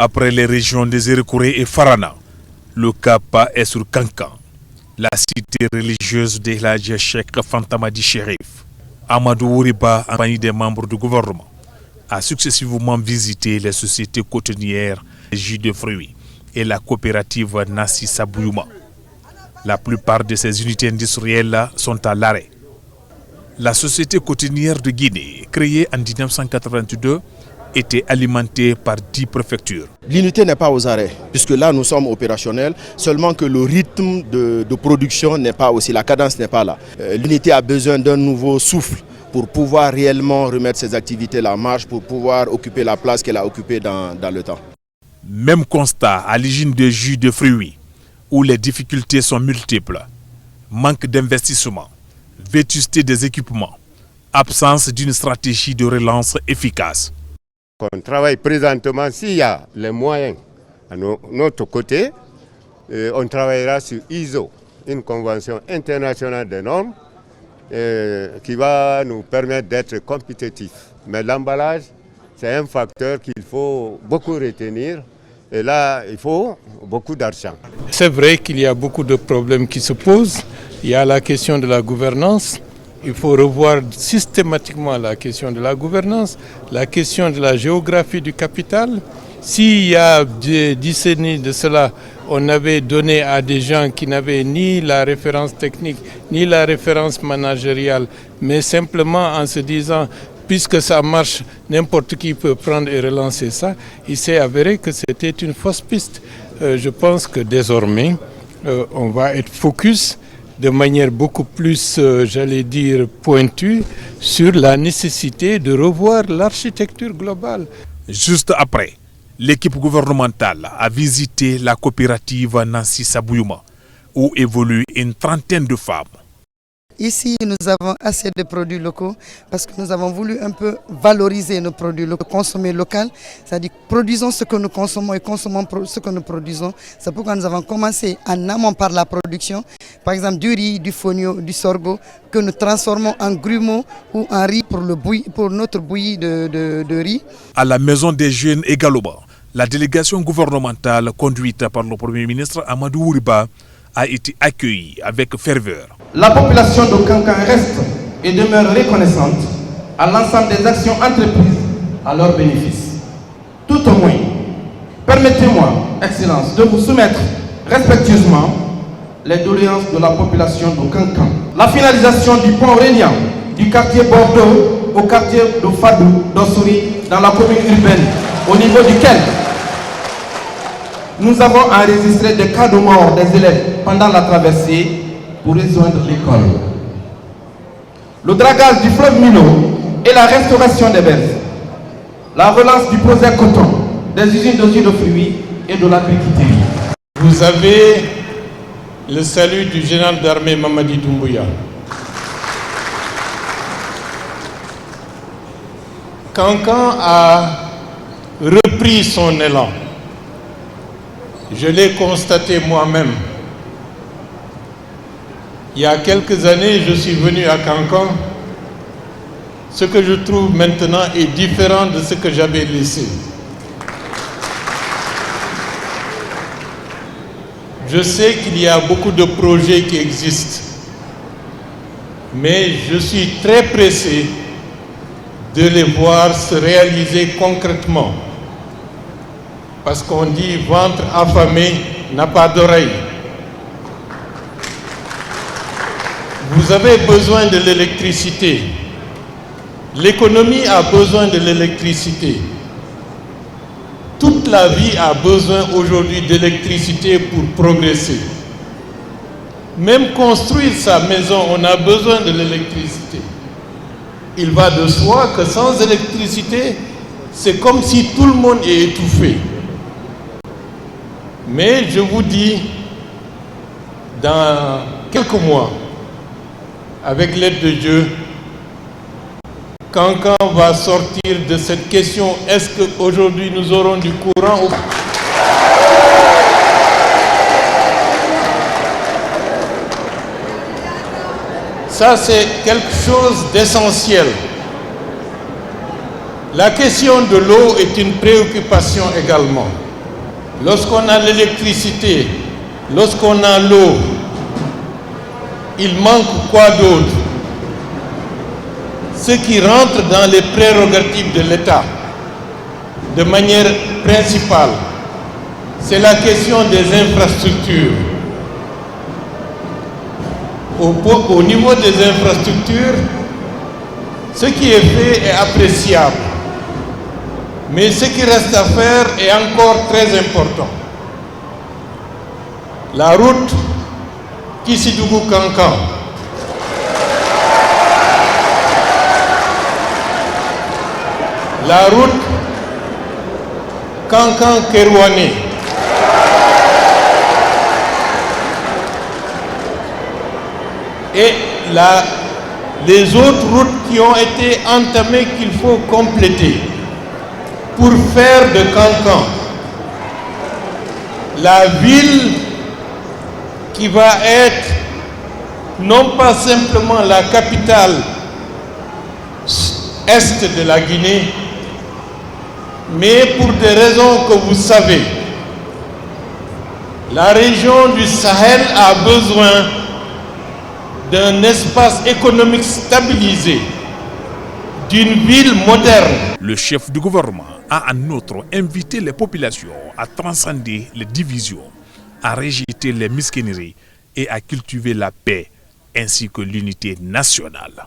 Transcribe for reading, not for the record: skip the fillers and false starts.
Après les régions des Zérekouré et Farana, le cap est sur Kankan, la cité religieuse de l'Hadj Cheikh Fantamadi Chérif. Amadou Ouriba, en compagnie des membres du gouvernement, a successivement visité les sociétés cotonnières Jus de Fruits et la coopérative Nassi Sabouyuma. La plupart de ces unités industrielles sont à l'arrêt. La société cotonnière de Guinée, créée en 1982, était alimentée par 10 préfectures. L'unité n'est pas aux arrêts, puisque là nous sommes opérationnels, seulement que le rythme de production n'est pas aussi, la cadence n'est pas là. L'unité a besoin d'un nouveau souffle pour pouvoir réellement remettre ses activités en marche, pour pouvoir occuper la place qu'elle a occupée dans le temps. Même constat à l'usine de jus de fruits, où les difficultés sont multiples. Manque d'investissement, vétusté des équipements, absence d'une stratégie de relance efficace. On travaille présentement, s'il y a les moyens à notre côté, on travaillera sur ISO, une convention internationale des normes qui va nous permettre d'être compétitifs. Mais l'emballage, c'est un facteur qu'il faut beaucoup retenir. Et là, il faut beaucoup d'argent. C'est vrai qu'il y a beaucoup de problèmes qui se posent. Il y a la question de la gouvernance. Il faut revoir systématiquement la question de la gouvernance, la question de la géographie du capital. S'il y a des décennies de cela, on avait donné à des gens qui n'avaient ni la référence technique, ni la référence managériale, mais simplement en se disant, puisque ça marche, n'importe qui peut prendre et relancer ça, il s'est avéré que c'était une fausse piste. Je pense que désormais, on va être focus de manière beaucoup plus, j'allais dire, pointue sur la nécessité de revoir l'architecture globale. Juste après, l'équipe gouvernementale a visité la coopérative Nassi Sabouyuma, où évoluent une trentaine de femmes. Ici, nous avons assez de produits locaux parce que nous avons voulu un peu valoriser nos produits locaux, consommer local, c'est-à-dire produisons ce que nous consommons et consommons ce que nous produisons. C'est pourquoi nous avons commencé en amont par la production, par exemple du riz, du fonio, du sorgho, que nous transformons en grumeaux ou en riz pour notre bouillie de riz. À la Maison des Jeunes également, la délégation gouvernementale conduite par le Premier ministre Amadou Ouriba a été accueillie avec ferveur. La population de Kankan reste et demeure reconnaissante à l'ensemble des actions entreprises à leur bénéfice. Tout au moins, permettez-moi, Excellence, de vous soumettre respectueusement les doléances de la population de Kankan. La finalisation du pont reliant du quartier Bordeaux au quartier de Fadou, d'Ossouri, dans la commune urbaine, au niveau duquel nous avons enregistré des cas de mort des élèves pendant la traversée pour rejoindre l'école. Le dragage du fleuve Milo et la restauration des berges. La relance du projet coton, des usines de jus de fruits et de l'agriculture. Vous avez le salut du général d'armée Mamadi Doumbouya. Kankan a repris son élan. Je l'ai constaté moi-même. Il y a quelques années, je suis venu à Kankan. Ce que je trouve maintenant est différent de ce que j'avais laissé. Je sais qu'il y a beaucoup de projets qui existent, mais je suis très pressé de les voir se réaliser concrètement. Parce qu'on dit ventre affamé n'a pas d'oreille. Vous avez besoin de l'électricité. L'économie a besoin de l'électricité. Toute la vie a besoin aujourd'hui d'électricité pour progresser. Même construire sa maison, on a besoin de l'électricité. Il va de soi que sans électricité, c'est comme si tout le monde est étouffé. Mais je vous dis, dans quelques mois, avec l'aide de Dieu, Kankan va sortir de cette question, est-ce qu'aujourd'hui nous aurons du courant ou... Ça, c'est quelque chose d'essentiel. La question de l'eau est une préoccupation également. lorsqu'on a l'électricité, lorsqu'on a l'eau, il manque quoi d'autre? Ce qui rentre dans les prérogatives de l'État, de manière principale, c'est la question des infrastructures. Au niveau des infrastructures, ce qui est fait est appréciable. Mais ce qui reste à faire est encore très important. La route Kissidougou-Kankan, la route Kankan-Kerouané, et les autres routes qui ont été entamées qu'il faut compléter pour faire de Kankan la ville qui va être non pas simplement la capitale est de la Guinée, mais pour des raisons que vous savez, la région du Sahel a besoin d'un espace économique stabilisé, d'une ville moderne. Le chef du gouvernement a en outre invité les populations à transcender les divisions, à rejeter les mesquineries et à cultiver la paix ainsi que l'unité nationale.